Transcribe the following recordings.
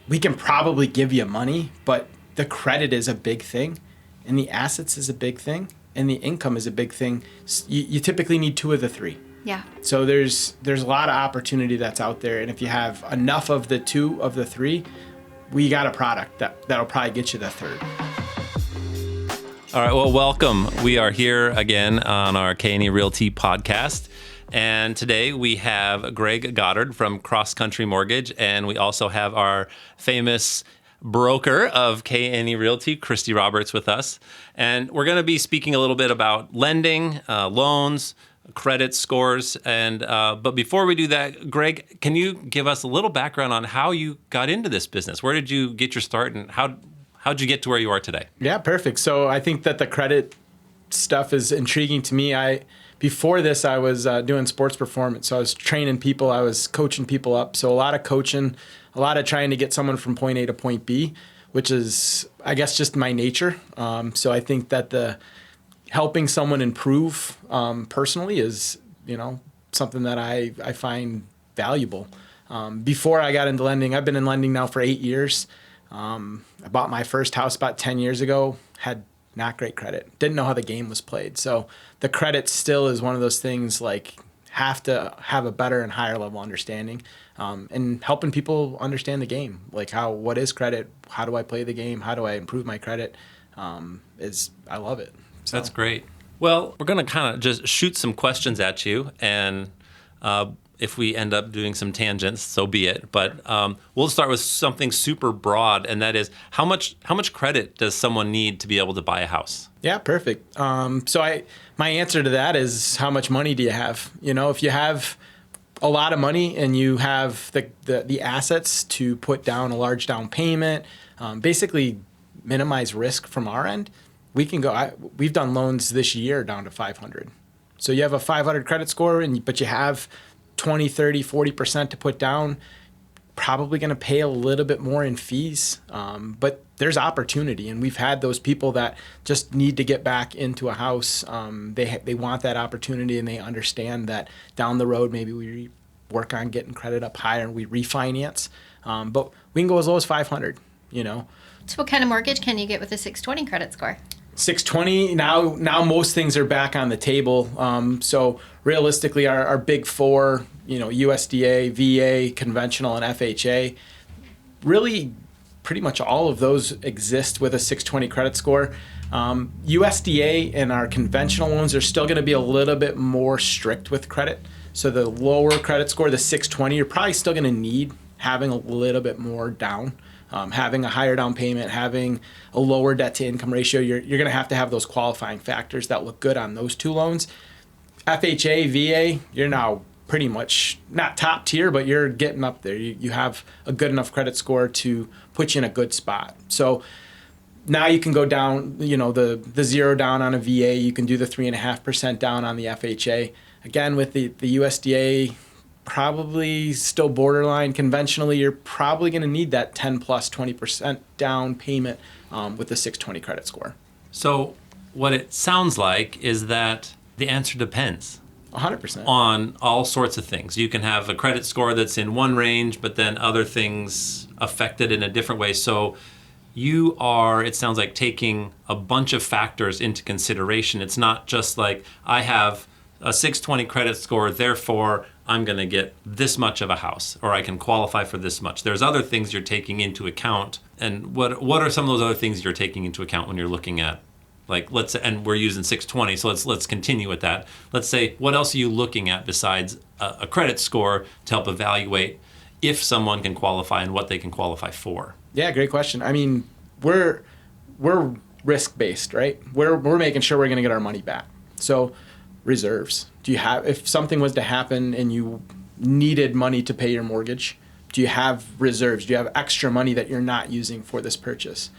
we can probably give you money, but the credit is a big thing, and the assets is a big thing, and the income is a big thing. You typically need two of the three. Yeah. So there's a lot of opportunity that's out there, and if you have enough of the two of the three, we got a product that'll probably get you the third. All right, well, welcome. We are here again on our KNE Realty podcast. And today we have Greg.Goddard from Cross Country Mortgage, and we also have our famous broker of KNE Realty, Christy Roberts, with us. And we're going to be speaking a little bit about lending, loans, credit scores. And but before we do that, Greg, can you give us a little background on how you got into this business? Where did you get your start, and how'd you get to where you are today? Yeah, perfect. So I think that the credit stuff is intriguing to me. Before this, I was doing sports performance. So I was training people. I was coaching people up. So a lot of coaching, a lot of trying to get someone from point A to point B, which is, I guess, just my nature. So I think that the helping someone improve personally is, something that I find valuable. Before I got into lending, I've been in lending now for 8 years. I bought my first house about 10 years ago, had not great credit, didn't know how the game was played. So the credit still is one of those things, like, have to have a better and higher level understanding, and helping people understand the game. Like, what is credit? How do I play the game? How do I improve my credit? I love it. So. That's great. Well, we're going to kind of just shoot some questions at you, and if we end up doing some tangents, so be it. But we'll start with something super broad, and that is, how much credit does someone need to be able to buy a house? Yeah, perfect. So my answer to that is, how much money do you have? If you have a lot of money and you have the assets to put down a large down payment, basically minimize risk from our end, we can go. We've done loans this year down to 500. So you have a 500 credit score, but you have 20, 30, 40% to put down, probably going to pay a little bit more in fees. But there's opportunity, and we've had those people that just need to get back into a house. They want that opportunity, and they understand that down the road, maybe we work on getting credit up higher and we refinance. But we can go as low as 500, So what kind of mortgage can you get with a 620 credit score? 620, now most things are back on the table. So realistically, our big four, USDA, VA, conventional, and FHA, really pretty much all of those exist with a 620 credit score. USDA and our conventional loans are still going to be a little bit more strict with credit. So the lower credit score, the 620, you're probably still going to need having a little bit more down. Having a higher down payment, having a lower debt-to-income ratio, you're going to have those qualifying factors that look good on those two loans. FHA, VA, you're now pretty much not top tier, but you're getting up there. You have a good enough credit score to put you in a good spot. So now you can go down, the zero down on a VA. You can do the 3.5% down on the FHA. Again, with the USDA, probably still borderline. Conventionally, you're probably going to need that 10 plus 20% down payment with the 620 credit score. So what it sounds like is that the answer depends 100% on all sorts of things. You can have a credit score that's in one range, but then other things affected in a different way. So you are, it sounds like, taking a bunch of factors into consideration. It's not just like, I have a 620 credit score, therefore I'm going to get this much of a house, or I can qualify for this much. There's other things you're taking into account. And what are some of those other things you're taking into account when you're looking at, like, and we're using 620, so let's continue with that. Let's say, what else are you looking at besides a credit score to help evaluate if someone can qualify and what they can qualify for? Yeah, great question. I mean, we're risk-based, right? We're making sure we're going to get our money back. So reserves. If something was to happen and you needed money to pay your mortgage, do you have reserves? Do you have extra money that you're not using for this purchase?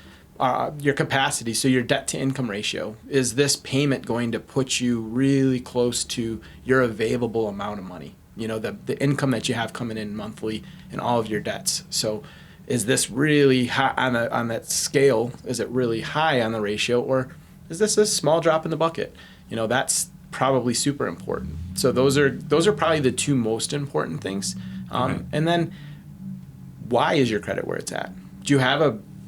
Your capacity, so your debt to income ratio. Is this payment going to put you really close to your available amount of money? The income that you have coming in monthly and all of your debts. So is this really high on that scale? Is it really high on the ratio, or is this a small drop in the bucket? That's probably super important. So those are probably the two most important things. And then why is your credit where it's at? Do you have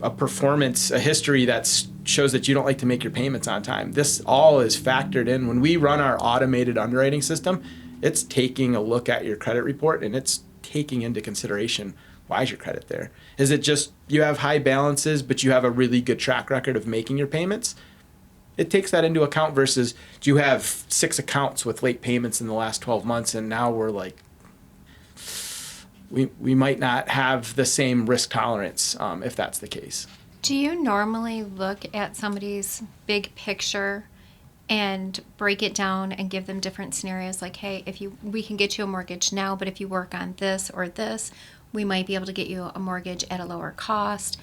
a performance, a history that shows that you don't like to make your payments on time? This all is factored in. When we run our automated underwriting system, it's taking a look at your credit report and it's taking into consideration, why is your credit there? Is it just you have high balances, but you have a really good track record of making your payments? It takes that into account versus do you have 6 accounts with late payments in the last 12 months and now we're like, we might not have the same risk tolerance if that's the case. Do you normally look at somebody's big picture and break it down and give them different scenarios like, hey, we can get you a mortgage now, but if you work on this or this, we might be able to get you a mortgage at a lower cost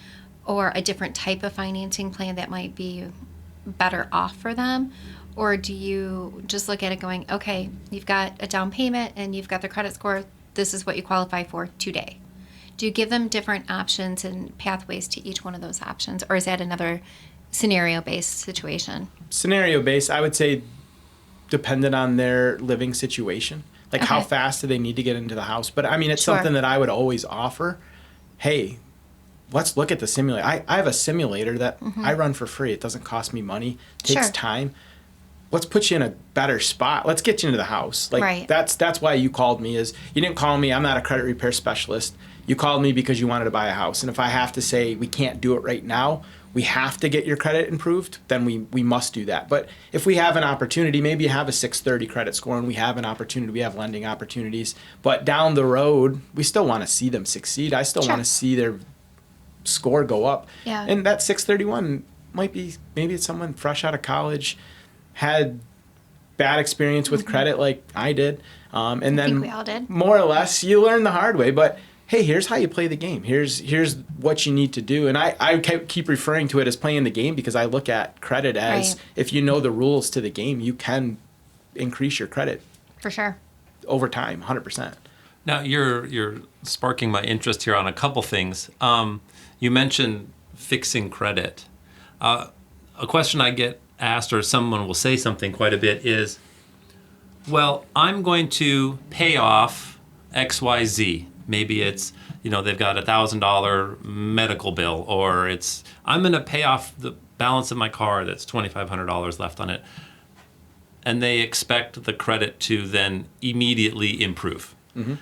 or a different type of financing plan that might be better off for them? Or do you just look at it going, okay, you've got a down payment and you've got the credit score, this is what you qualify for today? Do you give them different options and pathways to each one of those options? Or is that another scenario-based situation? Scenario-based, I would say dependent on their living situation. Like how Okay. fast do they need to get into the house? But I mean, it's Sure. something that I would always offer. Hey, let's look at the simulator. I have a simulator that I run for free. It doesn't cost me money. It takes Sure. time. Let's put you in a better spot. Let's get you into the house. Like Right. that's why you called me. Is you didn't call me. I'm not a credit repair specialist. You called me because you wanted to buy a house. And if I have to say we can't do it right now, we have to get your credit improved, then we must do that. But if we have an opportunity, maybe you have a 630 credit score and we have an opportunity, we have lending opportunities. But down the road, we still want to see them succeed. I still Sure. want to see their score go up. Yeah. And that 631 might be, maybe it's someone fresh out of college, had bad experience with credit like I did. And I then think we all did. more or less you learn the hard way. But hey, here's how you play the game. Here's what you need to do. And I keep referring to it as playing the game because I look at credit as Right. if you know the rules to the game, you can increase your credit For sure. over time, 100%. Now you're sparking my interest here on a couple things. You mentioned fixing credit. A question I get asked, or someone will say something quite a bit, is, well, I'm going to pay off XYZ. Maybe it's, they've got $1,000 medical bill, or I'm going to pay off the balance of my car that's $2,500 left on it. And they expect the credit to then immediately improve. Mm-hmm.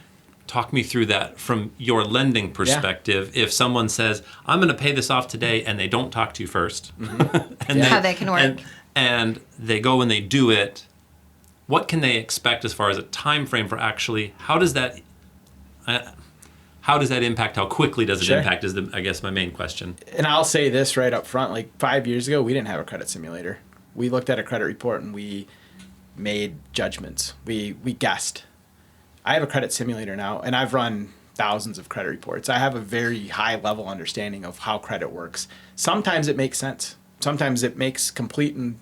Talk me through that from your lending perspective. Yeah. If someone says, I'm going to pay this off today, and they don't talk to you first. Mm-hmm. and How that can work. And they go and they do it, what can they expect as far as a time frame for actually, how does that impact, how quickly does it Sure. impact is, I guess, my main question. And I'll say this right up front, like 5 years ago, we didn't have a credit simulator. We looked at a credit report and we made judgments. We guessed. I have a credit simulator now, and I've run thousands of credit reports. I have a very high level understanding of how credit works. Sometimes it makes sense. Sometimes it makes complete and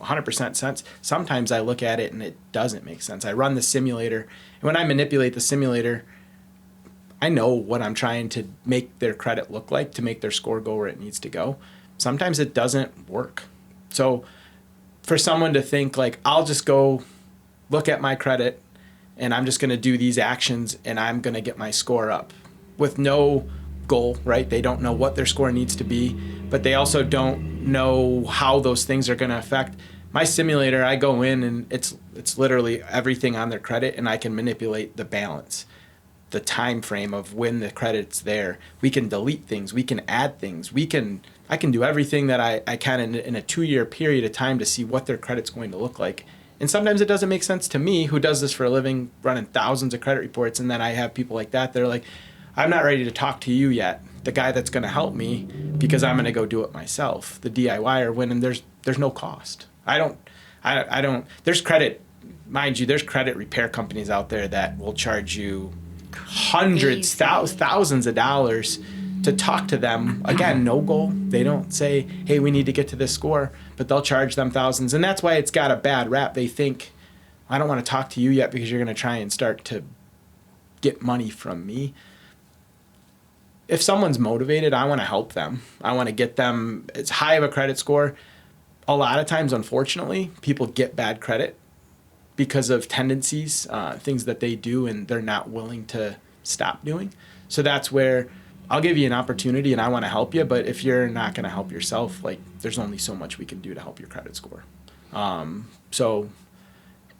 100% sense. Sometimes I look at it and it doesn't make sense. I run the simulator, and when I manipulate the simulator, I know what I'm trying to make their credit look like to make their score go where it needs to go. Sometimes it doesn't work. So for someone to think like, I'll just go look at my credit and I'm just going to do these actions and I'm going to get my score up with no goal, right? They don't know what their score needs to be, but they also don't know how those things are going to affect. My simulator, I go in and it's literally everything on their credit, and I can manipulate the balance, the time frame of when the credit's there. We can delete things, we can add things, I can do everything that I can in a 2-year period of time to see what their credit's going to look like. And sometimes it doesn't make sense to me, who does this for a living, running thousands of credit reports, and then I have people like that, they're like, I'm not ready to talk to you yet, the guy that's going to help me, because I'm going to go do it myself. The DIYer, when there's no cost. I don't, there's credit, mind you, there's credit repair companies out there that will charge you hundreds, thousands of dollars to talk to them. Again, no goal. They don't say, hey, we need to get to this score, but they'll charge them thousands. And that's why it's got a bad rap. They think, I don't want to talk to you yet because you're going to try and start to get money from me. If someone's motivated, I want to help them. I want to get them as high of a credit score. A lot of times, unfortunately, people get bad credit because of tendencies, things that they do and they're not willing to stop doing. So that's where I'll give you an opportunity and I want to help you, but if you're not going to help yourself, like there's only so much we can do to help your credit score. So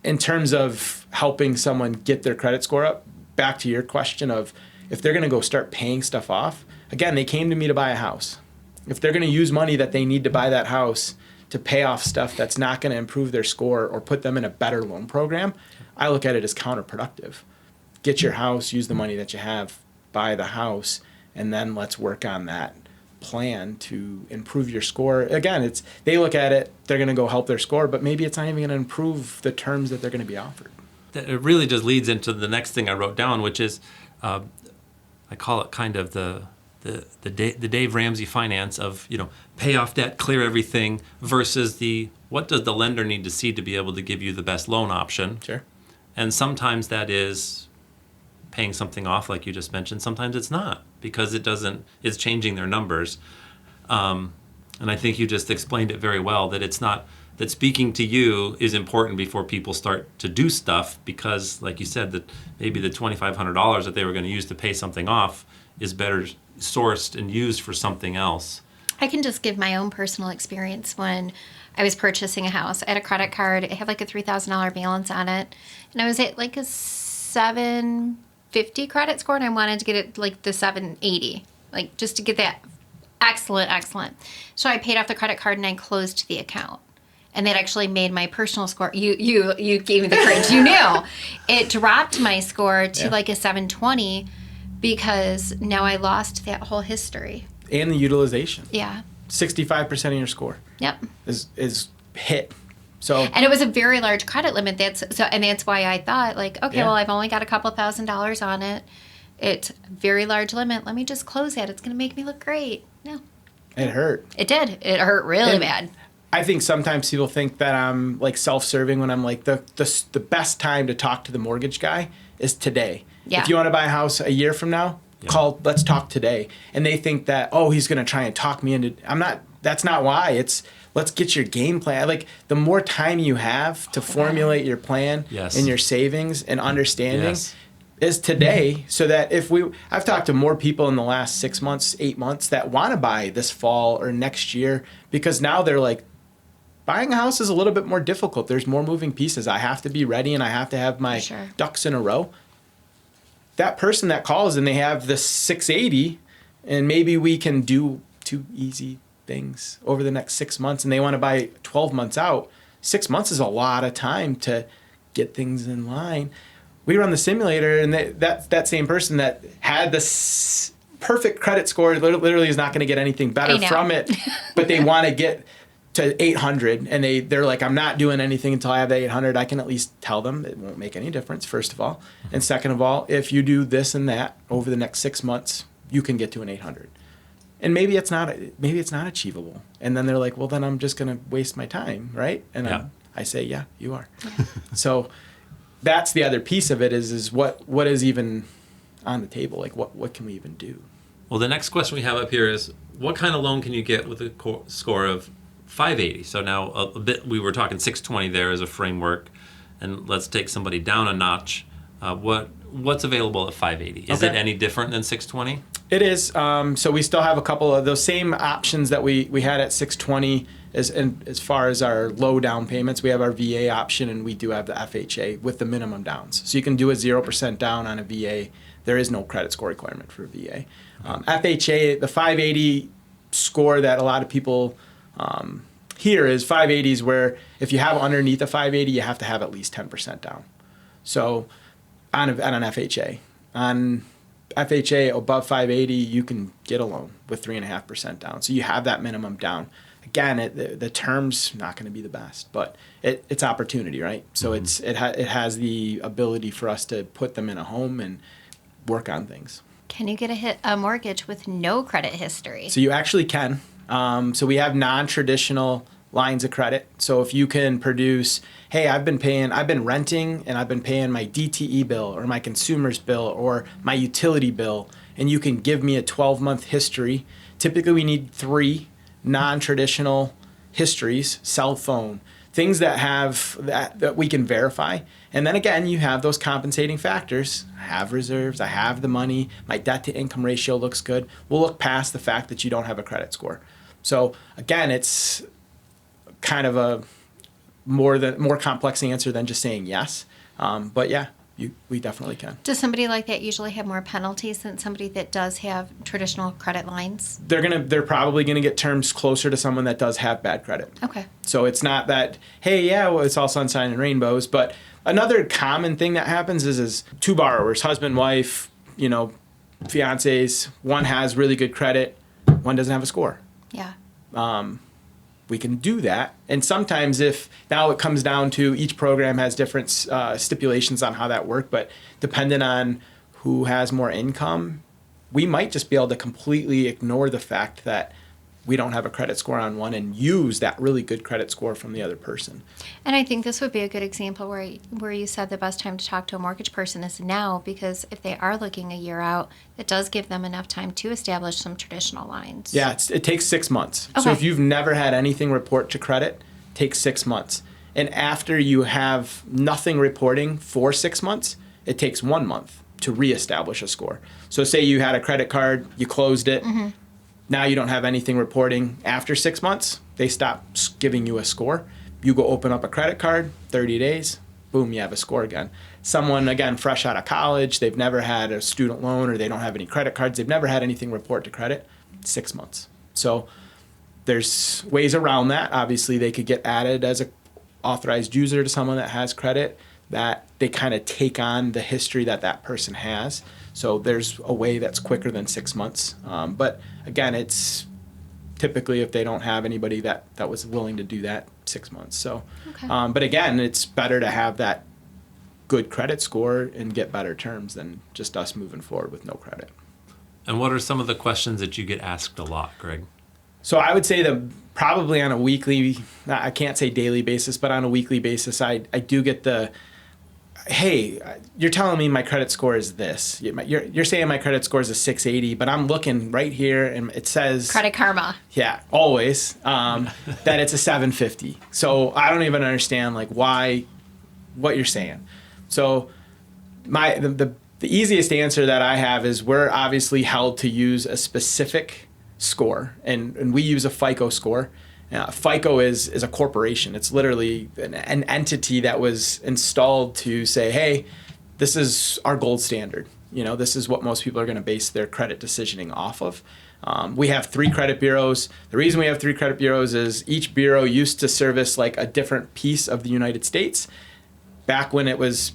in terms of helping someone get their credit score up, back to your question of if they're going to go start paying stuff off, again, they came to me to buy a house. If they're going to use money that they need to buy that house to pay off stuff that's not going to improve their score or put them in a better loan program, I look at it as counterproductive. Get your house, use the money that you have, buy the house, and then let's work on that plan to improve your score. Again, they look at it, they're going to go help their score, but maybe it's not even going to improve the terms that they're going to be offered. It really just leads into the next thing I wrote down, which is I call it kind of the Dave Ramsey finance of, pay off debt, clear everything, versus what does the lender need to see to be able to give you the best loan option? Sure. And sometimes that is paying something off, like you just mentioned. Sometimes it's not, because it's changing their numbers. And I think you just explained it very well, that it's not, that speaking to you is important before people start to do stuff, because like you said, that maybe the $2,500 that they were going to use to pay something off is better sourced and used for something else. I can just give my own personal experience. When I was purchasing a house, I had a credit card. It had like a $3,000 balance on it. And I was at like a 750 credit score, and I wanted to get it like the 780, like just to get that excellent. So I paid off the credit card and I closed the account. And that actually made my personal score. You gave me the courage. You knew. It dropped my score to like a 720 because now I lost that whole history. And the utilization. Yeah. 65% of your score. Yep. Is hit. So. And it was a very large credit limit. That's why I thought, like, okay, well, I've only got a couple $1,000s on it. It's a very large limit. Let me just close that. It's going to make me look great. No. It hurt. It did. It hurt really bad. I think sometimes people think that I'm like self-serving when I'm like the best time to talk to the mortgage guy is today. Yeah. If you want to buy a house a year from now, let's talk today. And they think that, he's going to try and talk me into, that's not why. It's let's get your game plan. Like the more time you have to formulate your plan and your savings and understanding is today, so that I've talked to more people in the last 6 months, 8 months that want to buy this fall or next year, because now they're like, buying a house is a little bit more difficult. There's more moving pieces. I have to be ready and I have to have my ducks in a row. That person that calls and they have the 680 and maybe we can do 2 easy things over the next 6 months and they want to buy 12 months out. 6 months is a lot of time to get things in line. We run the simulator and that same person that had this perfect credit score literally is not going to get anything better from it, but they want to get to 800 and they're like, I'm not doing anything until I have the 800. I can at least tell them it won't make any difference, first of all. And second of all, if you do this and that over the next 6 months, you can get to an 800. And maybe it's not achievable. And then they're like, well, then I'm just going to waste my time, right? And I say, yeah, you are. So that's the other piece of it is what is even on the table? Like what can we even do? Well, the next question we have up here is, what kind of loan can you get with a score of 580? So now a bit, we were talking 620 there as a framework, and let's take somebody down a notch. What's available at 580? Is it any different than 620? It is. So we still have a couple of those same options that we had at 620 as far as our low down payments. We have our VA option, and we do have the FHA with the minimum downs. So you can do a 0% down on a VA. There is no credit score requirement for a VA. FHA, the 580 score that a lot of people here is 580 is where if you have underneath a 580, you have to have at least 10% down. So on an FHA. On FHA above 580, you can get a loan with 3.5% down. So you have that minimum down. Again, the term's not going to be the best, but it's opportunity, right? So it has the ability for us to put them in a home and work on things. Can you get a mortgage with no credit history? So you actually can. So we have non-traditional lines of credit. So if you can produce, hey, I've been renting and I've been paying my DTE bill or my consumer's bill or my utility bill, and you can give me a 12-month history. Typically we need 3 non-traditional histories: cell phone, things that have that we can verify. And then again, you have those compensating factors. I have reserves, I have the money, my debt to income ratio looks good. We'll look past the fact that you don't have a credit score. So again, it's kind of a more complex answer than just saying yes. But yeah, we definitely can. Does somebody like that usually have more penalties than somebody that does have traditional credit lines? They're probably gonna get terms closer to someone that does have bad credit. Okay. So it's not that, hey, yeah, well, it's all sunshine and rainbows. But another common thing that happens is two borrowers, husband, wife, fiancés. One has really good credit, one doesn't have a score. Yeah. We can do that. And sometimes now it comes down to each program has different stipulations on how that work, but depending on who has more income, we might just be able to completely ignore the fact that we don't have a credit score on one and use that really good credit score from the other person. And I think this would be a good example where you said the best time to talk to a mortgage person is now, because if they are looking a year out, it does give them enough time to establish some traditional lines. Yeah, it takes 6 months. Okay. So if you've never had anything report to credit, it takes 6 months. And after you have nothing reporting for 6 months, it takes 1 month to reestablish a score. So say you had a credit card, you closed it, now you don't have anything reporting. After 6 months, they stop giving you a score. You go open up a credit card, 30 days, boom, you have a score again. Someone, again, fresh out of college, they've never had a student loan or they don't have any credit cards, they've never had anything report to credit, 6 months. So there's ways around that. Obviously, they could get added as an authorized user to someone that has credit, that they kind of take on the history that person has. So there's a way that's quicker than 6 months. But again, it's typically if they don't have anybody that was willing to do that, 6 months. So, Okay. But again, it's better to have that good credit score and get better terms than just us moving forward with no credit. And what are some of the questions that you get asked a lot, Greg? So I would say that probably on a weekly, I can't say daily basis, but on a weekly basis, I do get the, hey, you're telling me my credit score is this. You're saying my credit score is a 680, but I'm looking right here and it says Credit Karma. Yeah, always that it's a 750. So I don't even understand what you're saying. So the easiest answer that I have is we're obviously held to use a specific score, and we use a FICO score. FICO is a corporation. It's literally an entity that was installed to say, hey, this is our gold standard. This is what most people are going to base their credit decisioning off of. We have 3 credit bureaus. The reason we have 3 credit bureaus is each bureau used to service like a different piece of the United States. Back when it was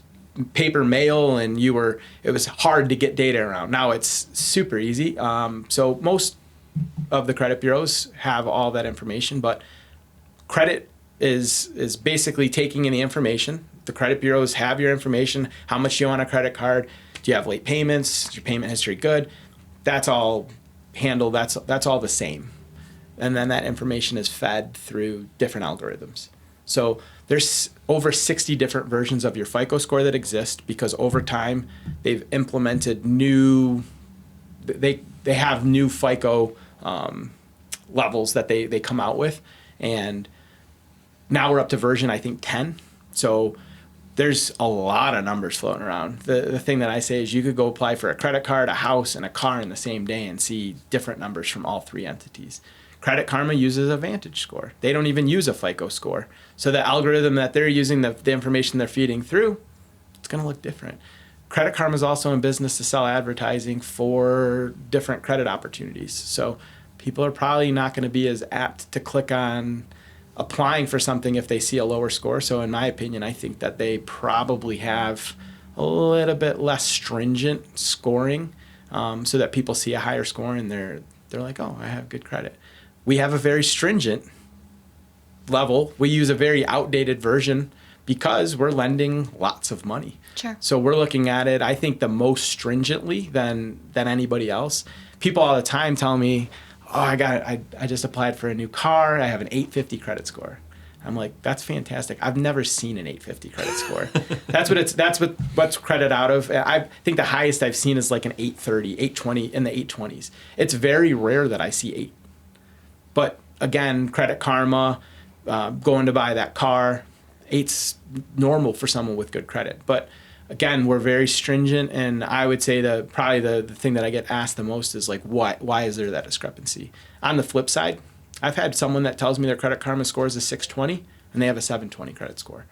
paper mail and it was hard to get data around. Now it's super easy. So most of the credit bureaus have all that information, but credit is basically taking in the information. The credit bureaus have your information, how much you owe on a credit card, do you have late payments, is your payment history good? That's all handled, that's all the same. And then that information is fed through different algorithms. So there's over 60 different versions of your FICO score that exist because over time they've implemented they have new FICO levels that they come out with, and now we're up to version I think 10. So there's a lot of numbers floating around. The thing that I say is you could go apply for a credit card, a house, and a car in the same day and see different numbers from all 3 entities. Credit Karma uses a Vantage score. They don't even use a FICO score. So the algorithm that they're using, the information they're feeding through, it's going to look different. Credit Karma is also in business to sell advertising for different credit opportunities. So people are probably not going to be as apt to click on applying for something if they see a lower score. So in my opinion, I think that they probably have a little bit less stringent scoring so that people see a higher score and they're like, oh, I have good credit. We have a very stringent level. We use a very outdated version because we're lending lots of money. Sure. So we're looking at it, I think, the most stringently than anybody else. People all the time tell me, oh, I just applied for a new car. I have an 850 credit score. I'm like, that's fantastic. I've never seen an 850 credit score. That's what's credit out of. I think the highest I've seen is like an 830, 820 in the 820s. It's very rare that I see 8. But again, Credit Karma, going to buy that car. 8's normal for someone with good credit. But again, we're very stringent, and I would say probably the thing that I get asked the most is like, why is there that discrepancy? On the flip side, I've had someone that tells me their Credit Karma score is a 620 and they have a 720 credit score.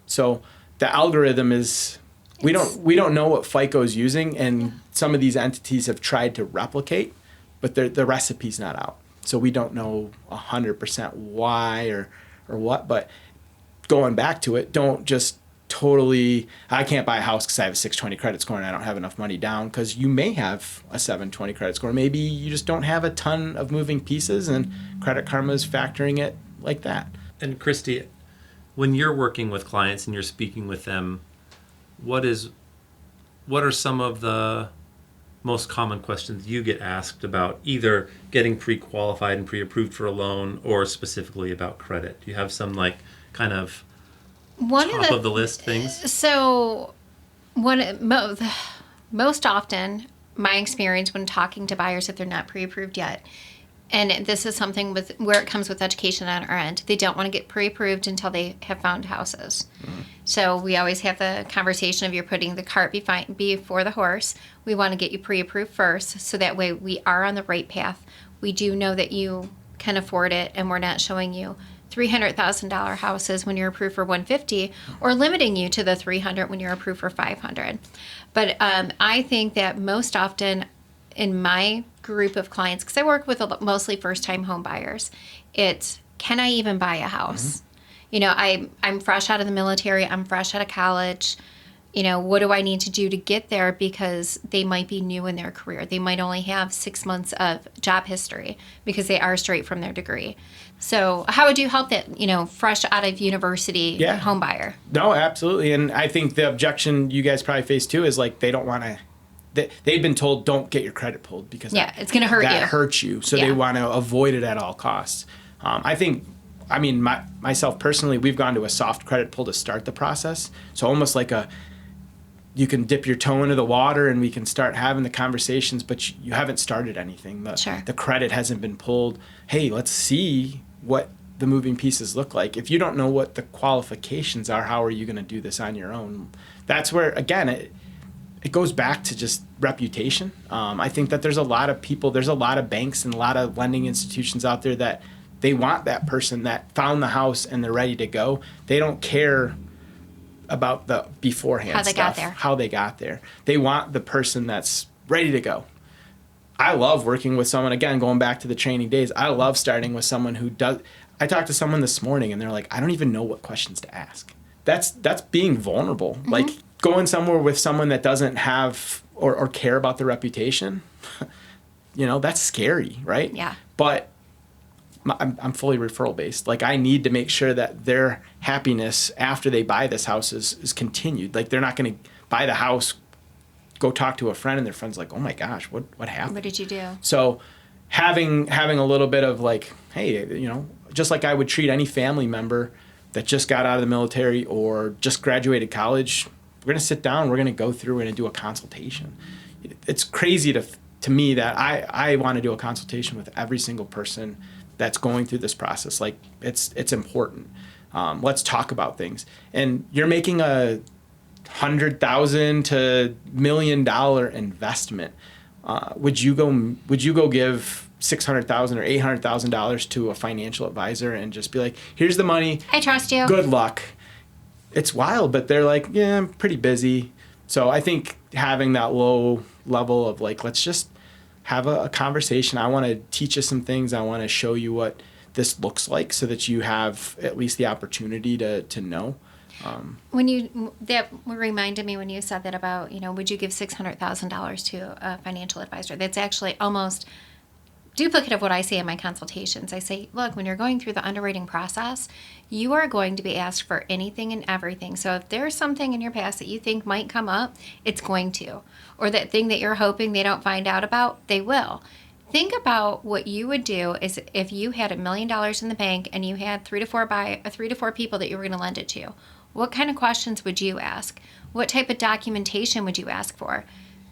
So the algorithm is, we don't know what FICO is using, and some of these entities have tried to replicate, but the recipe's not out. So we don't know 100% why or what, but going back to it, don't just totally, I can't buy a house because I have a 620 credit score and I don't have enough money down, because you may have a 720 credit score. Maybe you just don't have a ton of moving pieces, and Credit Karma is factoring it like that. And Christy, when you're working with clients and you're speaking with them, what are some of the most common questions you get asked about either getting pre-qualified and pre-approved for a loan, or specifically about credit? Do you have some like kind of top of the list things? So most often, my experience when talking to buyers, if they're not pre-approved yet, and this is something where it comes with education on our end, they don't want to get pre-approved until they have found houses. So we always have the conversation of, you're putting the cart before the horse. We want to get you pre-approved first, so that way we are on the right path. We do know that you can afford it, and we're not showing you $300,000 houses when you're approved for $150, or limiting you to the $300 when you're approved for $500. But I think that most often in my group of clients, because I work with mostly first-time home buyers, it's, can I even buy a house? You know, I'm fresh out of the military. I'm fresh out of college. You know, what do I need to do to get there? Because they might be new in their career. They might only have 6 months of job history because they are straight from their degree. So how would you help that, you know, fresh out of university home buyer? No, absolutely. And I think the objection you guys probably face too is like, they don't want to, they've been told don't get your credit pulled because it's going to hurt that hurts you. So they want to avoid it at all costs. I mean, myself personally, we've gone to a soft credit pull to start the process. So almost like you can dip your toe into the water and we can start having the conversations, but you haven't started anything. The credit hasn't been pulled. Hey, let's see what the moving pieces look like. If you don't know what the qualifications are, how are you going to do this on your own? That's where, again, it goes back to just reputation. I think that there's a lot of people, there's a lot of banks and a lot of lending institutions out there that they want that person that found the house and they're ready to go. They don't care about the beforehand how they got there. They want the person that's ready to go. I love working with someone, again, going back to the training days, I love starting with someone who does. I talked to someone this morning and they're like, I don't even know what questions to ask. That's being vulnerable. Like going somewhere with someone that doesn't have or care about their reputation, you know, that's scary, right? Yeah. But I'm fully referral based. Like, I need to make sure that their happiness after they buy this house is continued. Like, they're not going to buy the house, go talk to a friend, and their friend's like, oh my gosh, what happened? What did you do? So having a little bit of like, hey, you know, just like I would treat any family member that just got out of the military or just graduated college, we're going to sit down, we're going to go through, we're going to do a consultation. It's crazy to me that I want to do a consultation with every single person that's going through this process. Like, it's important. Let's talk about things. And you're making a $100,000 to $1 million investment. Would you go give $600,000 or $800,000 to a financial advisor and just be like, here's the money, I trust you, good luck? It's wild, but they're like, yeah, I'm pretty busy. So I think having that low level of like, let's just have a conversation. I want to teach you some things. I want to show you what this looks like so that you have at least the opportunity to know. That reminded me when you said that about, you know, would you give $600,000 to a financial advisor? That's actually almost duplicate of what I say in my consultations. I say, look, when you're going through the underwriting process, you are going to be asked for anything and everything. So if there's something in your past that you think might come up, it's going to. Or that thing that you're hoping they don't find out about, they will. Think about what you would do is if you had $1 million in the bank and you had 3 to 4 people that you were going to lend it to. What kind of questions would you ask? What type of documentation would you ask for?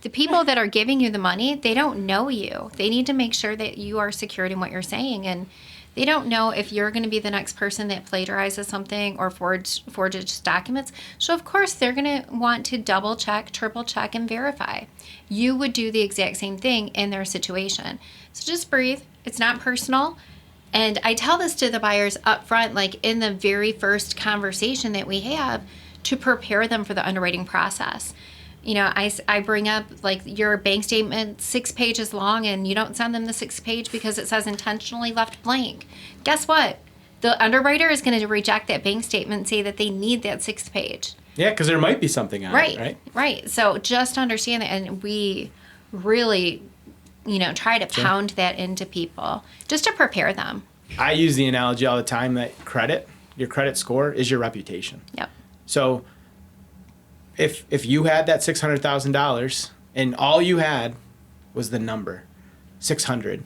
The people that are giving you the money, they don't know you. They need to make sure that you are secured in what you're saying. And they don't know if you're going to be the next person that plagiarizes something or forges documents. So, of course, they're going to want to double check, triple check, and verify. You would do the exact same thing in their situation. So just breathe. It's not personal. And I tell this to the buyers up front, like in the very first conversation that we have, to prepare them for the underwriting process. You know, I bring up like your bank statement 6 pages long and you don't send them the 6th page because it says intentionally left blank. Guess what? The underwriter is going to reject that bank statement and say that they need that 6th page. Yeah, because there might be something on it, right? Right. So just understand that. And we really, try to pound that into people just to prepare them. I use the analogy all the time that your credit score is your reputation. Yep. So if you had that $600,000 and all you had was the number 600,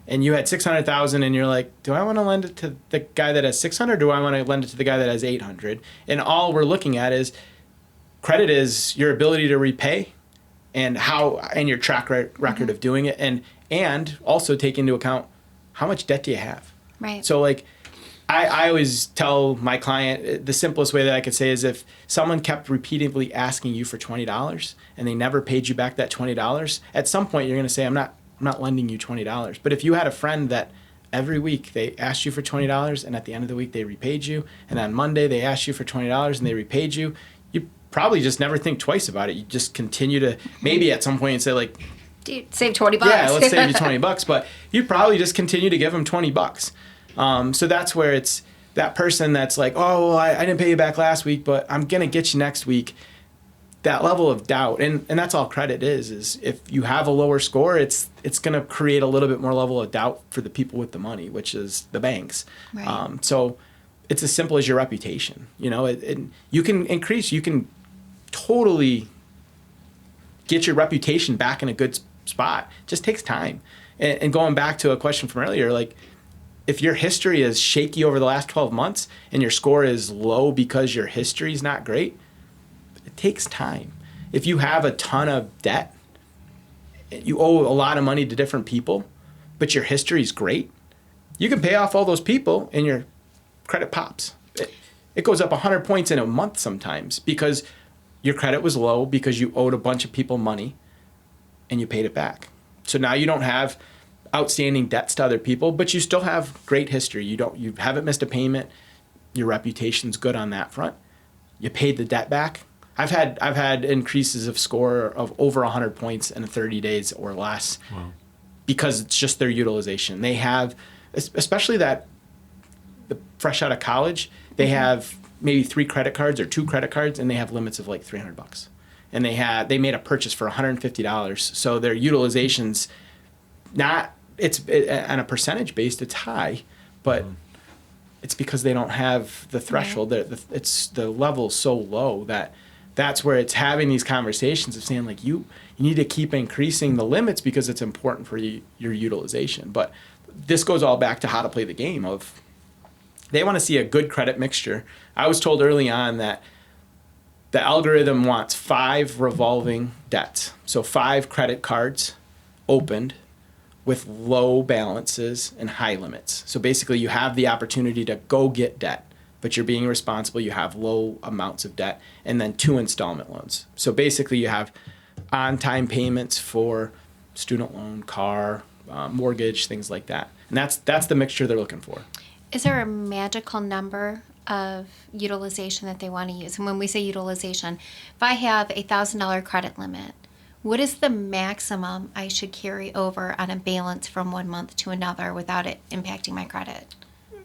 and you had 600,000 and you're like, do I want to lend it to the guy that has 600? Or do I want to lend it to the guy that has 800? And all we're looking at is credit is your ability to repay and your track record of doing it, and also take into account how much debt do you have. Right. So like I always tell my client, the simplest way that I could say is if someone kept repeatedly asking you for $20 and they never paid you back that $20, at some point you're going to say, I'm not lending you $20. But if you had a friend that every week they asked you for $20 and at the end of the week they repaid you, and on Monday they asked you for $20 and they repaid you, you probably just never think twice about it. You just continue to, maybe at some point and say like, dude, save $20. Yeah, let's save you $20, but you probably just continue to give them $20. So that's where it's that person that's like, oh, well, I didn't pay you back last week, but I'm going to get you next week. That level of doubt, and that's all credit is if you have a lower score, it's going to create a little bit more level of doubt for the people with the money, which is the banks. Right. So it's as simple as your reputation. You can totally get your reputation back in a good spot. It just takes time. And going back to a question from earlier, like, if your history is shaky over the last 12 months and your score is low because your history is not great, it takes time. If you have a ton of debt, you owe a lot of money to different people, but your history is great, you can pay off all those people and your credit pops. It goes up 100 points in a month sometimes because your credit was low because you owed a bunch of people money and you paid it back. So now you don't have outstanding debts to other people, but you still have great history. You haven't missed a payment. Your reputation's good on that front. You paid the debt back. I've had increases of score of over 100 points in 30 days or less. Wow. Because it's just their utilization. They have, especially the fresh out of college, they have maybe 3 credit cards or 2 credit cards, and they have limits of like $300. And they made a purchase for $150. So their utilization's on a percentage based, it's high, but it's because they don't have the threshold. It's the level so low that's where it's having these conversations of saying like you need to keep increasing the limits because it's important for your utilization. But this goes all back to how to play the game of they want to see a good credit mixture. I was told early on that the algorithm wants 5 revolving debts, so 5 credit cards opened with low balances and high limits. So basically you have the opportunity to go get debt, but you're being responsible, you have low amounts of debt, and then 2 installment loans. So basically you have on-time payments for student loan, car, mortgage, things like that. And that's the mixture they're looking for. Is there a magical number of utilization that they want to use? And when we say utilization, if I have a $1,000 credit limit, what is the maximum I should carry over on a balance from one month to another without it impacting my credit?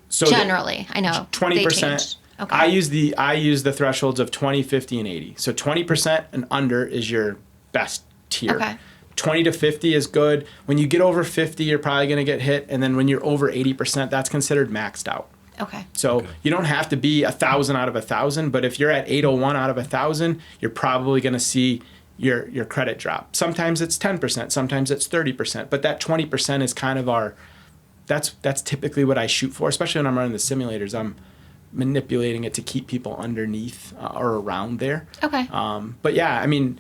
So generally, I know 20%. Okay. I use the thresholds of 20, 50, and 80. So 20% and under is your best tier. Okay. 20 to 50 is good. When you get over 50, you're probably going to get hit, and then when you're over 80%, that's considered maxed out. Okay. So you don't have to be 1,000 out of 1,000, but if you're at 801 out of 1,000, you're probably going to see your credit drop. Sometimes it's 10%, sometimes it's 30%, but that 20% is kind of that's typically what I shoot for, especially when I'm running the simulators. I'm manipulating it to keep people underneath or around there. Okay. But yeah, I mean,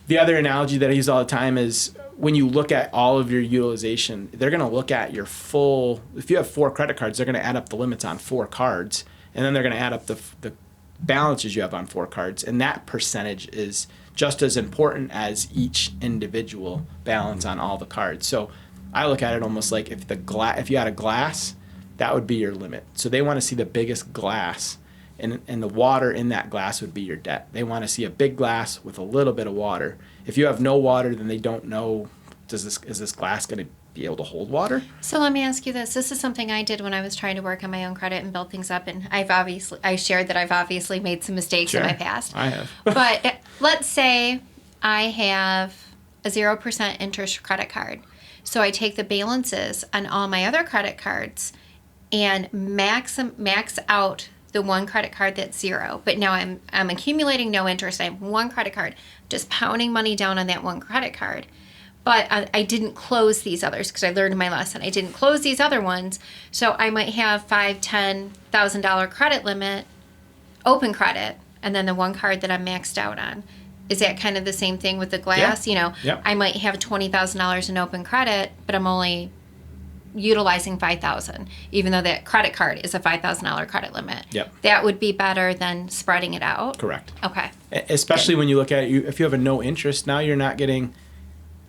The other analogy that I use all the time is when you look at all of your utilization, they're going to look at your full, if you have 4 credit cards, they're going to add up the limits on 4 cards, and then they're going to add up the balances you have on 4 cards. And that percentage is just as important as each individual balance on all the cards. So I look at it almost like if you had a glass, that would be your limit. So they want to see the biggest glass, and the water in that glass would be your debt. They want to see a big glass with a little bit of water. If you have no water, then they don't know, is this glass going to be able to hold water? So let me ask you this. This is something I did when I was trying to work on my own credit and build things up. And I shared that I've obviously made some mistakes in my past. I have. But let's say I have a 0% interest credit card. So I take the balances on all my other credit cards and max out the one credit card that's 0. But now I'm accumulating no interest. I have one credit card, just pounding money down on that one credit card. But I didn't close these others because I learned my lesson. I didn't close these other ones. So I might have $5,000-$10,000 credit limit, open credit, and then the one card that I'm maxed out on. Is that kind of the same thing with the glass? Yeah. I might have $20,000 in open credit, but I'm only utilizing $5,000, even though that credit card is a $5,000 credit limit. Yep. That would be better than spreading it out. Correct. Okay. Especially when you look at it, if you have a no interest, now you're not getting,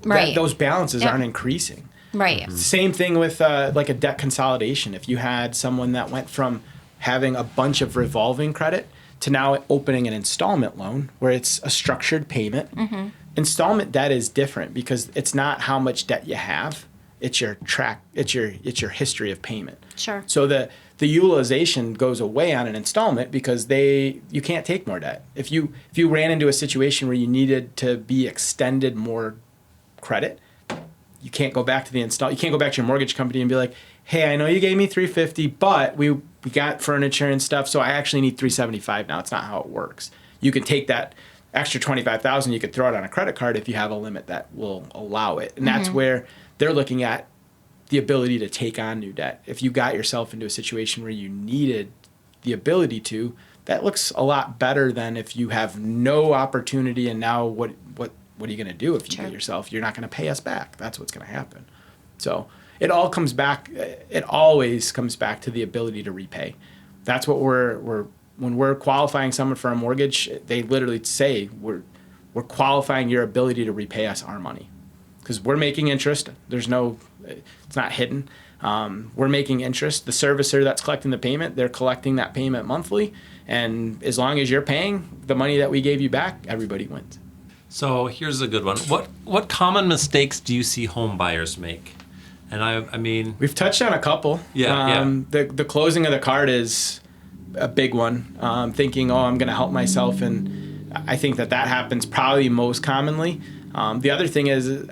Right. those balances aren't increasing. Right. Same thing with like a debt consolidation. If you had someone that went from having a bunch of revolving credit to now opening an installment loan where it's a structured payment, installment debt is different because it's not how much debt you have. It's your your history of payment. Sure. So the utilization goes away on an installment because you can't take more debt. If you ran into a situation where you needed to be extended more credit, you can't go back to you can't go back to your mortgage company and be like, hey, I know you gave me $350, but we got furniture and stuff, so I actually need $375 now. It's not how it works. You can take that extra $25,000, you could throw it on a credit card if you have a limit that will allow it. And that's where they're looking at the ability to take on new debt. If you got yourself into a situation where you needed the ability to, that looks a lot better than if you have no opportunity and now what are you going to do if you get yourself? You're not going to pay us back. That's what's going to happen. So it always comes back to the ability to repay. That's what when we're qualifying someone for a mortgage, they literally say we're qualifying your ability to repay us our money. Because we're making interest. It's not hidden. We're making interest. The servicer that's collecting the payment, they're collecting that payment monthly. And as long as you're paying the money that we gave you back, everybody wins. So here's a good one. What common mistakes do you see home buyers make? And I mean, we've touched on a couple. The closing of the card is a big one. Thinking, I'm going to help myself, and I think that happens probably most commonly. The other thing is,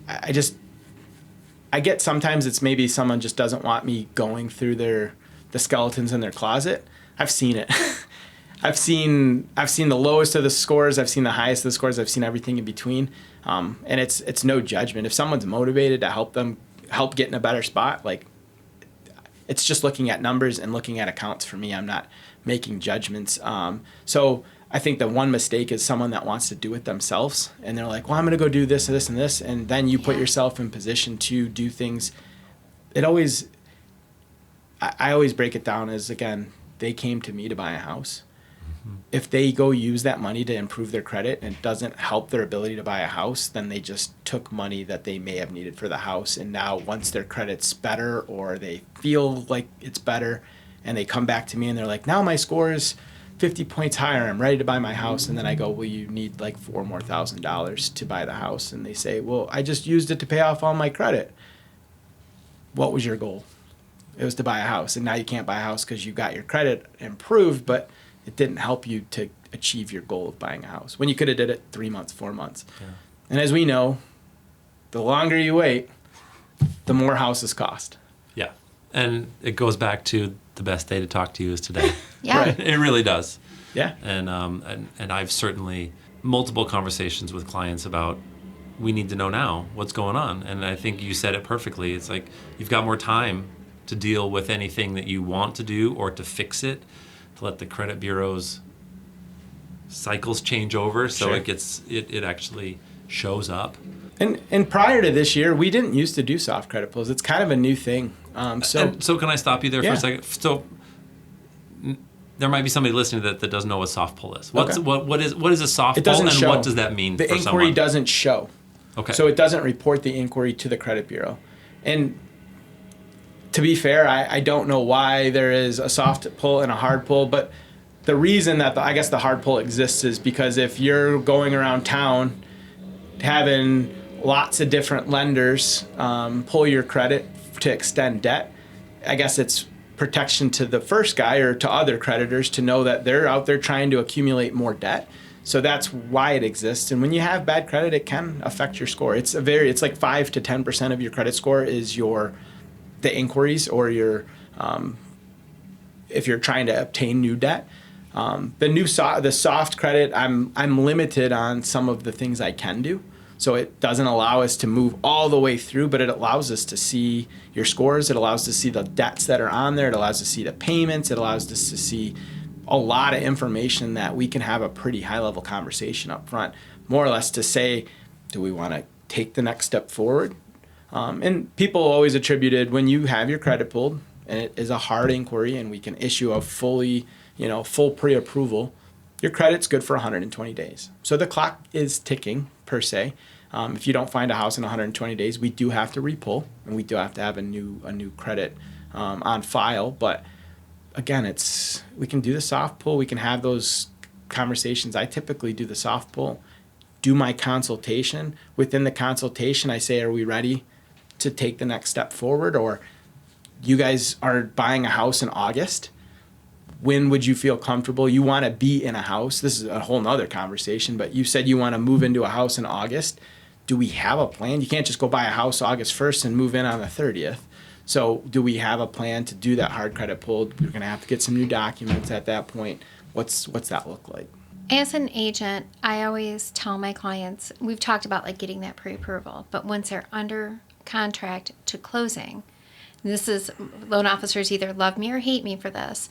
I get sometimes it's maybe someone just doesn't want me going through the skeletons in their closet. I've seen it. I've seen the lowest of the scores. I've seen the highest of the scores. I've seen everything in between. And it's no judgment. If someone's motivated to help get in a better spot, like, it's just looking at numbers and looking at accounts for me. I'm not making judgments. So I think the one mistake is someone that wants to do it themselves, and they're like, well, I'm going to go do this and this and this, and then you put yourself in position to do things. I always break it down as, again, they came to me to buy a house. If they go use that money to improve their credit and it doesn't help their ability to buy a house, then they just took money that they may have needed for the house. And now once their credit's better, or they feel like it's better, and they come back to me and they're like, now my score is 50 points higher, I'm ready to buy my house. And then I go, well, you need like $4,000 to buy the house. And they say, well, I just used it to pay off all my credit. What was your goal? It was to buy a house. And now you can't buy a house because you got your credit improved, but it didn't help you to achieve your goal of buying a house when you could have did it 3 months, 4 months. Yeah. And as we know, the longer you wait, the more houses cost. Yeah. And it goes back to the best day to talk to you is today. Yeah. Right? It really does. Yeah. And I've certainly multiple conversations with clients about, we need to know now what's going on. And I think you said it perfectly. It's like, you've got more time to deal with anything that you want to do or to fix it, to let the credit bureaus cycles change over, so Sure. it actually shows up. And prior to this year, we didn't used to do soft credit pulls. It's kind of a new thing. So can I stop you there for Yeah. a second? So there might be somebody listening that doesn't know what soft pull is. Okay. What is a soft It pull, doesn't and show. what does that mean The for inquiry someone? doesn't show. Okay. So it doesn't report the inquiry to the credit bureau. And to be fair, I don't know why there is a soft pull and a hard pull, but the reason that I guess the hard pull exists is because if you're going around town having lots of different lenders pull your credit to extend debt, I guess it's protection to the first guy or to other creditors to know that they're out there trying to accumulate more debt. So that's why it exists. And when you have bad credit, it can affect your score. It's like 5 to 10% of your credit score is the inquiries or if you're trying to obtain new debt. The soft credit, I'm limited on some of the things I can do. So it doesn't allow us to move all the way through, but it allows us to see your scores. It allows us to see the debts that are on there. It allows us to see the payments. It allows us to see a lot of information that we can have a pretty high level conversation up front, more or less to say, do we want to take the next step forward? And people always attributed when you have your credit pulled and it is a hard inquiry and we can issue a full pre-approval, your credit's good for 120 days. So the clock is ticking per se. If you don't find a house in 120 days, we do have to repull and we do have to have a new credit on file. But again, we can do the soft pull. We can have those conversations. I typically do the soft pull, do my consultation. Within the consultation, I say, are we ready to take the next step forward? Or you guys are buying a house in August. When would you feel comfortable? You want to be in a house. This is a whole nother conversation, but you said you want to move into a house in August. Do we have a plan? You can't just go buy a house August 1st and move in on the 30th. So do we have a plan to do that hard credit pull? We're going to have to get some new documents at that point. What's that look like? As an agent, I always tell my clients, we've talked about like getting that pre-approval, but once they're under contract to closing, loan officers either love me or hate me for this,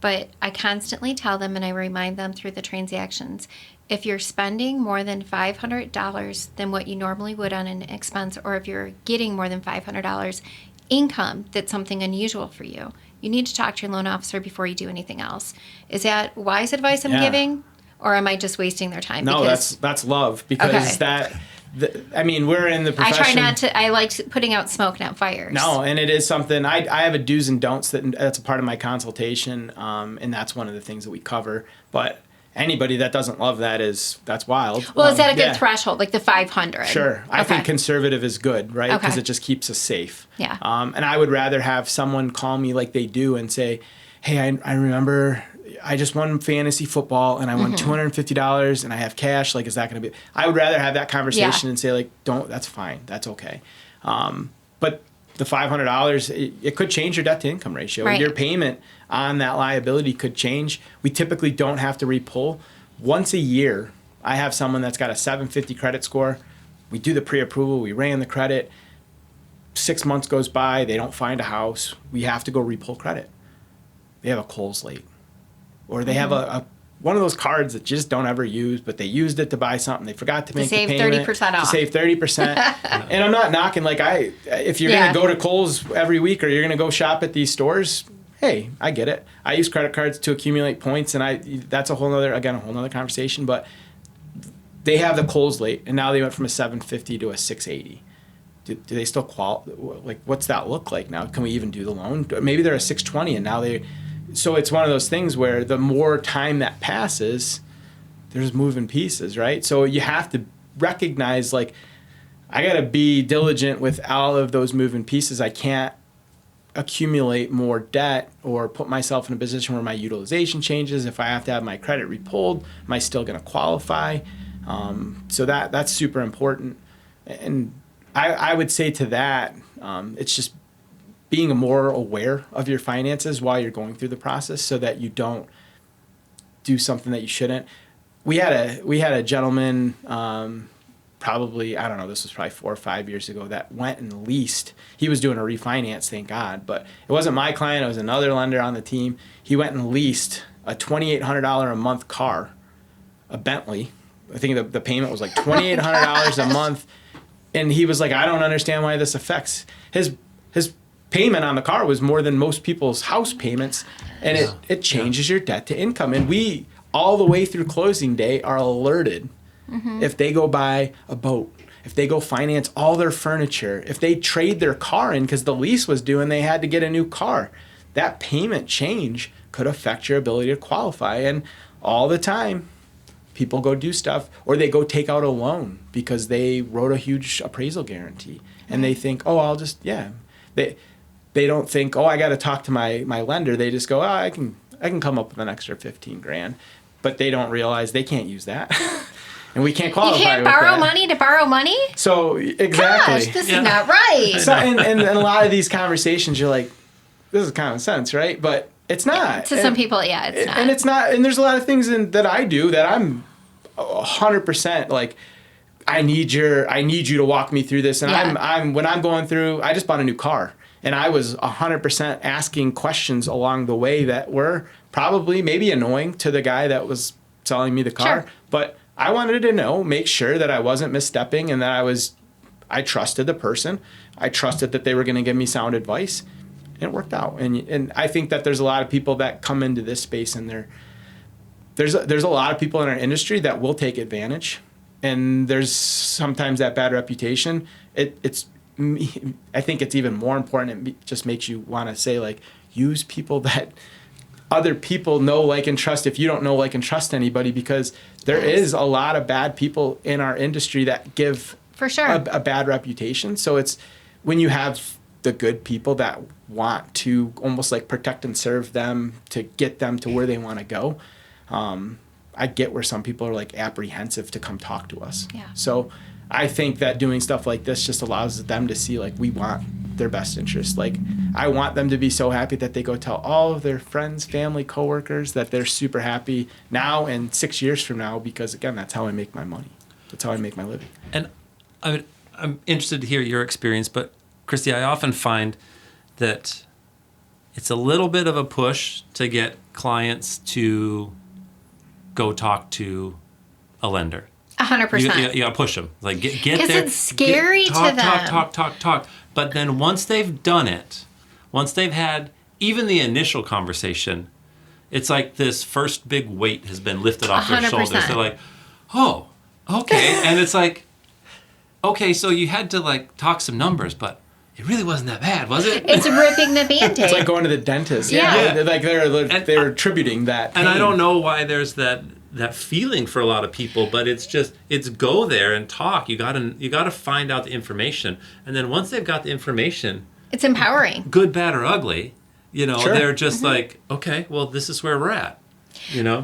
but I constantly tell them and I remind them through the transactions, if you're spending more than $500 than what you normally would on an expense, or if you're getting more than $500 income, that's something unusual for you, you need to talk to your loan officer before you do anything else. Is that wise advice I'm giving? Or am I just wasting their time? No, that's love because we're in the profession. I try not to. I like putting out smoke, not fires. No, and it is something I have a do's and don'ts that's a part of my consultation, and that's one of the things that we cover. But anybody that doesn't love that's wild. Well, is that a good threshold, like the 500? Sure, I think conservative is good, right? Because Okay. it just keeps us safe. Yeah. And I would rather have someone call me like they do and say, "Hey, I remember." I just won fantasy football and I won $250 and I have cash. Like, is that going to be? I would rather have that conversation and say, like, that's fine. That's okay. But the $500, it could change your debt to income ratio. Right. Your payment on that liability could change. We typically don't have to repull. Once a year, I have someone that's got a 750 credit score. We do the pre-approval. We ran the credit. 6 months goes by. They don't find a house. We have to go repull credit. They have a Kohl's late. Or they have a one of those cards that you just don't ever use, but they used it to buy something. They forgot to make the payment. Save 30% off. To save 30%. And I'm not knocking, if you're going to go to Kohl's every week or you're going to go shop at these stores, hey, I get it. I use credit cards to accumulate points, and that's a whole nother conversation. But they have the Kohl's late, and now they went from a 750 to a 680. Do they still qualify? Like, what's that look like now? Can we even do the loan? Maybe they're a 620, and now they... So it's one of those things where the more time that passes, there's moving pieces, right? So you have to recognize, I got to be diligent with all of those moving pieces. I can't accumulate more debt or put myself in a position where my utilization changes. If I have to have my credit repulled, am I still going to qualify? So that's super important. And I would say to that, it's just being more aware of your finances while you're going through the process so that you don't do something that you shouldn't. We had a gentleman, probably, I don't know, this was probably 4 or 5 years ago, that went and leased. He was doing a refinance, thank God, but it wasn't my client, it was another lender on the team. He went and leased a $2,800 a month car a Bentley. I think the payment was like $2,800 a month. And he was like, I don't understand why this affects his payment on the car was more than most people's house payments. And it changes your debt to income. And we, all the way through closing day, are alerted if they go buy a boat, if they go finance all their furniture, if they trade their car in because the lease was due and they had to get a new car. That payment change could affect your ability to qualify. And all the time, people go do stuff, or they go take out a loan because they wrote a huge appraisal guarantee. And they think, oh, I'll just, They don't think, oh, I got to talk to my lender. They just go, oh, I can come up with an extra $15,000. But they don't realize they can't use that. And we can't qualify. You can't with borrow that. money to borrow money? So, exactly. Gosh, this is not right. So, and a lot of these conversations, you're like, this is common sense, right? But it's not. To some people, it's not. And it's not. And there's a lot of things that I do that I'm 100% like, I need you to walk me through this. And when I'm going through, I just bought a new car. And I was 100% asking questions along the way that were probably maybe annoying to the guy that was selling me the car. Sure. But I wanted to make sure that I wasn't misstepping and that I trusted the person. I trusted that they were going to give me sound advice. And it worked out. And I think that there's a lot of people that come into this space and there's a lot of people in our industry that will take advantage. And there's sometimes that bad reputation. I think it's even more important. It just makes you want to say, like, use people that other people know, like, and trust if you don't know, like, and trust anybody, because there is a lot of bad people in our industry that give for sure a bad reputation. So it's when you have the good people that want to almost like protect and serve them to get them to where they want to go. I get where some people are like apprehensive to come talk to us. Yeah. So I think that doing stuff like this just allows them to see, like, we want their best interest. Like, I want them to be so happy that they go tell all of their friends, family, coworkers that they're super happy now and 6 years from now, because, again, that's how I make my money. That's how I make my living. And I'm interested to hear your experience, but Christy, I often find that it's a little bit of a push to get clients to go talk to a lender. 100%. You got to push them. Like, get there. Because it's scary to them. Talk. But then once they've done it, once they've had even the initial conversation, it's like this first big weight has been lifted off their 100%. shoulders. They're like, oh, okay. And it's like, okay, so you had to, like, talk some numbers, but it really wasn't that bad, was it? It's ripping the Band-Aid. It's like going to the dentist. Yeah. Like they're attributing that pain. And I don't know why there's that feeling for a lot of people, but it's go there and talk. You gotta find out the information, and then once they've got the information, it's empowering. Good, bad, or ugly, Sure. they're just like, okay, well, this is where we're at.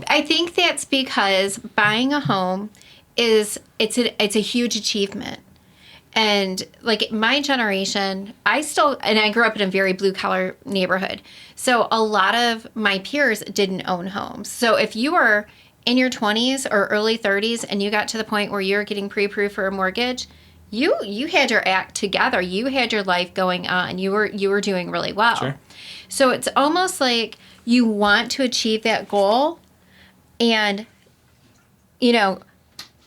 I think that's because buying a home it's a huge achievement. And like my generation, I grew up in a very blue collar neighborhood. So a lot of my peers didn't own homes. So if you were in your 20s or early 30s and you got to the point where you're getting pre-approved for a mortgage, you had your act together. You had your life going on. You were doing really well. Sure. So it's almost like you want to achieve that goal, and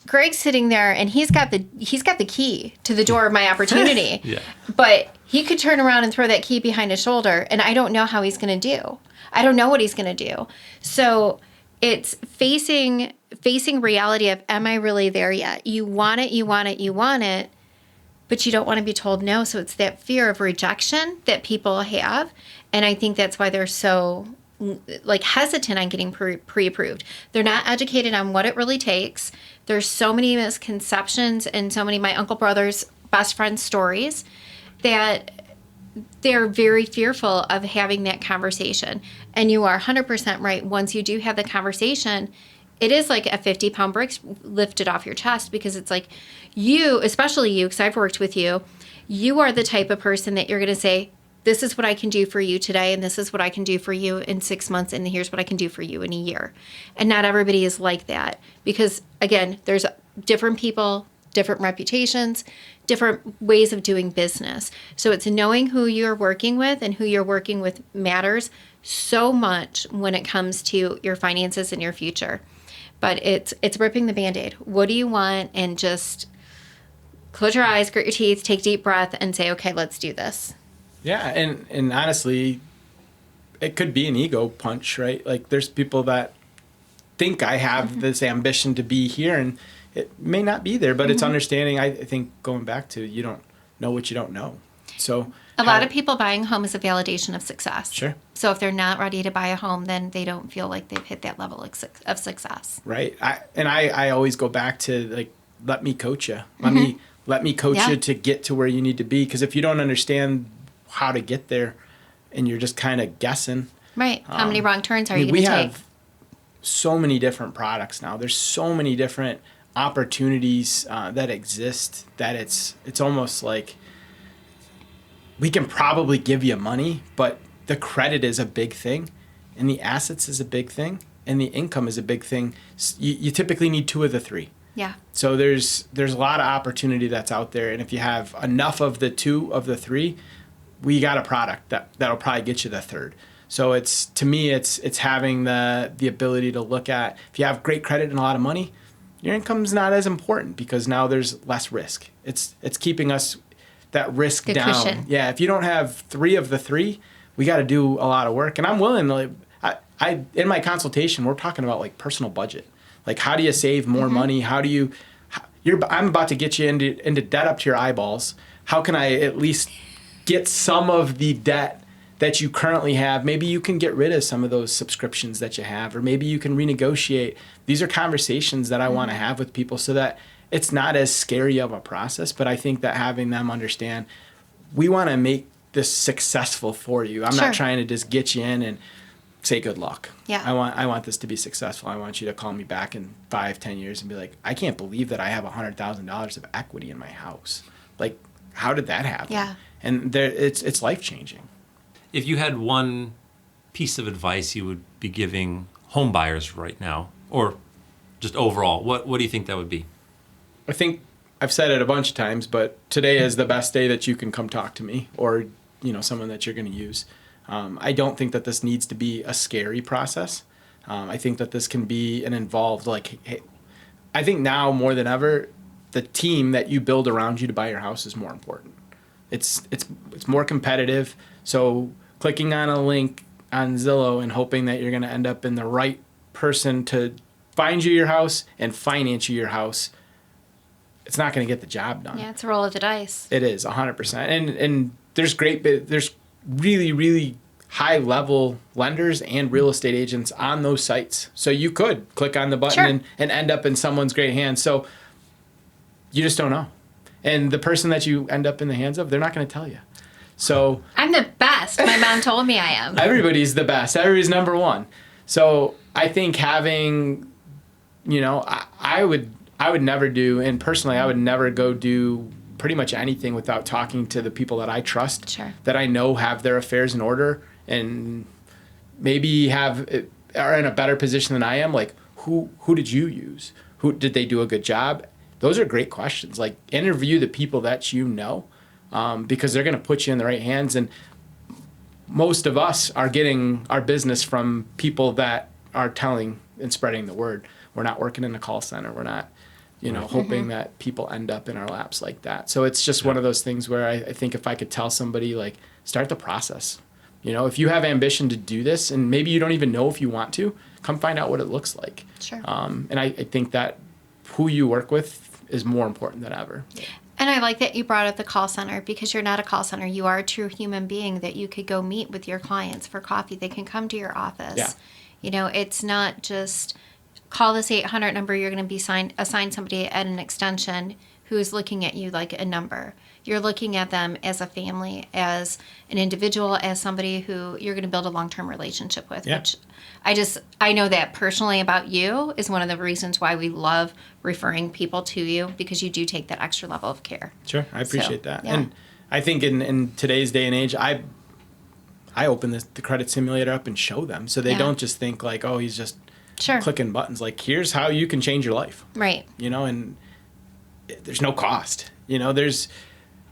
Greg's sitting there and he's got the key to the door of my opportunity. Yeah. But he could turn around and throw that key behind his shoulder, and I don't know how he's going to do. I don't know what he's going to do. So it's facing reality of, am I really there yet? You want it, but you don't want to be told no. So it's that fear of rejection that people have. And I think that's why they're so hesitant on getting pre-approved. They're not educated on what it really takes. There's so many misconceptions and so many my uncle brother's best friend stories that they're very fearful of having that conversation. And you are 100% right. Once you do have the conversation, it is like a 50-pound brick lifted off your chest, because it's like you, especially you, because I've worked with you, you are the type of person that you're going to say, this is what I can do for you today, and this is what I can do for you in 6 months, and here's what I can do for you in a year. And not everybody is like that, because, again, there's different people, different reputations, different ways of doing business. So it's knowing who you're working with, and who you're working with matters so much when it comes to your finances and your future. but it's ripping the Band-Aid. What do you want? And just close your eyes, grit your teeth, take a deep breath, and say, okay, let's do this. Yeah, and honestly, it could be an ego punch, right? Like there's people that think I have this ambition to be here, and it may not be there, but it's understanding. I think going back to, you don't know what you don't know. So a lot of people buying a home is a validation of success. Sure. So if they're not ready to buy a home, then they don't feel like they've hit that level of success. Right. I always go back to, like, let me coach you. Let me coach you to get to where you need to be. Because if you don't understand how to get there and you're just kind of guessing. Right. How many wrong turns are you going to take? We have so many different products now. There's so many different opportunities that exist that it's almost like we can probably give you money, but the credit is a big thing, and the assets is a big thing, and the income is a big thing. You typically need 2 of the 3. Yeah. So there's a lot of opportunity that's out there, and if you have enough of the 2 of the 3, we got a product that'll probably get you the 3rd. So to me it's having the ability to look at, if you have great credit and a lot of money, your income's not as important because now there's less risk. It's keeping us that risk Good down. cushion. Yeah, if you don't have 3 of the 3, we got to do a lot of work. And I'm willing to, I in my consultation, we're talking about like personal budget. Like, how do you save more money? How do you, I'm about to get you into debt up to your eyeballs. How can I at least get some of the debt that you currently have? Maybe you can get rid of some of those subscriptions that you have, or maybe you can renegotiate. These are conversations that I want to have with people so that it's not as scary of a process, but I think that having them understand, we want to make this successful for you. I'm not trying to just get you in and say good luck. Yeah. I want this to be successful. I want you to call me back in 5-10 years and be like, I can't believe that I have $100,000 of equity in my house. Like, how did that happen? Yeah. And it's life changing. If you had one piece of advice you would be giving home buyers right now, or just overall, what do you think that would be? I think I've said it a bunch of times, but today is the best day that you can come talk to me, or someone that you're going to use. I don't think that this needs to be a scary process. I think that this can be an involved, hey, I think now more than ever, the team that you build around you to buy your house is more important. It's more competitive. So clicking on a link on Zillow and hoping that you're going to end up in the right person to find you your house and finance you your house, it's not going to get the job done. Yeah, it's a roll of the dice. It is 100%. And there's really, really high level lenders and real estate agents on those sites. So you could click on the button and end up in someone's great hands. So you just don't know. And the person that you end up in the hands of, they're not going to tell you. So I'm the best. My mom told me I am. Everybody's the best. Everybody's number one. So I think having, I would never do, and personally, I would never go do pretty much anything without talking to the people that I trust, that I know have their affairs in order, and maybe are in a better position than I am. Like, who did you use? Who did they do a good job? Those are great questions. Like, interview the people that you know, because they're going to put you in the right hands. And most of us are getting our business from people that are telling and spreading the word. We're not working in a call center. We're not, hoping that people end up in our laps like that. So it's just one of those things where I think if I could tell somebody, like, start the process. If you have ambition to do this, and maybe you don't even know if you want to, come find out what it looks like. Sure. And I think that who you work with is more important than ever. And I like that you brought up the call center, because you're not a call center. You are a true human being that you could go meet with your clients for coffee. They can come to your office. Yeah. It's not just call this 800 number. You're going to be assigned somebody at an extension who's looking at you like a number. You're looking at them as a family, as an individual, as somebody who you're going to build a long-term relationship with, which I know that personally about you is one of the reasons why we love referring people to you, because you do take that extra level of care. Sure. I appreciate that. Yeah. And I think in today's day and age, I open the credit simulator up and show them, so they don't just think like, oh, he's just clicking buttons. Like, here's how you can change your life. Right. And there's no cost. There's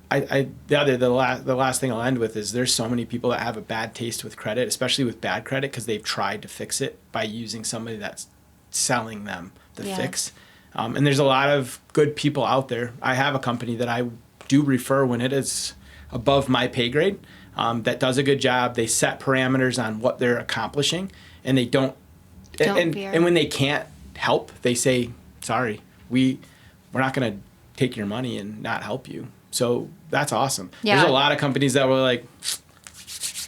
the last thing I'll end with is there's so many people that have a bad taste with credit, especially with bad credit, because they've tried to fix it by using somebody that's selling them the Yeah. fix. And there's a lot of good people out there. I have a company that I do refer when it is above my pay grade, that does a good job. They set parameters on what they're accomplishing, and they don't veer. and when they can't help, they say, sorry, we're not going to take your money and not help you. So that's awesome. Yeah. There's a lot of companies that were like,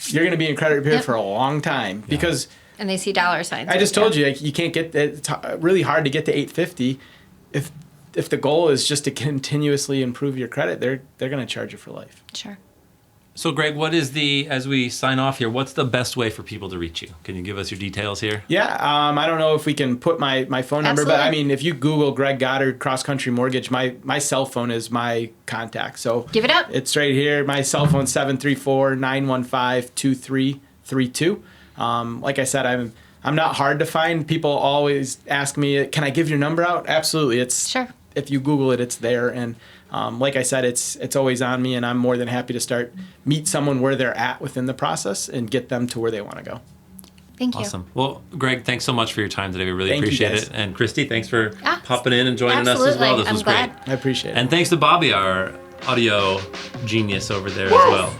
you're going to be in credit repair Yep. for a long time because And they see dollar signs. I just told you, like, you can't get it's really hard to get to 850 if the goal is just to continuously improve your credit. They're going to charge you for life. Sure. So, Greg, what is as we sign off here, what's the best way for people to reach you? Can you give us your details here? Yeah, I don't know if we can put my phone number, but I Absolutely. mean, if you Google Greg.Goddard Cross Country Mortgage, my cell phone is my contact. So Give it up. It's right here. My cell phone 734-915-2332. Like I said, I'm not hard to find. People always ask me, can I give your number out? Absolutely. It's Sure. If you Google it, it's there. And like I said, it's always on me, and I'm more than happy to meet someone where they're at within the process and get them to where they want to go. Thank you. Awesome. Well, Greg, thanks so much for your time today. We really Thank you, appreciate guys. it. And Christy, thanks for Ah, popping in and joining us as absolutely. well. This I'm was glad. great. I appreciate it. And thanks to Bobby, our audio genius over there as well.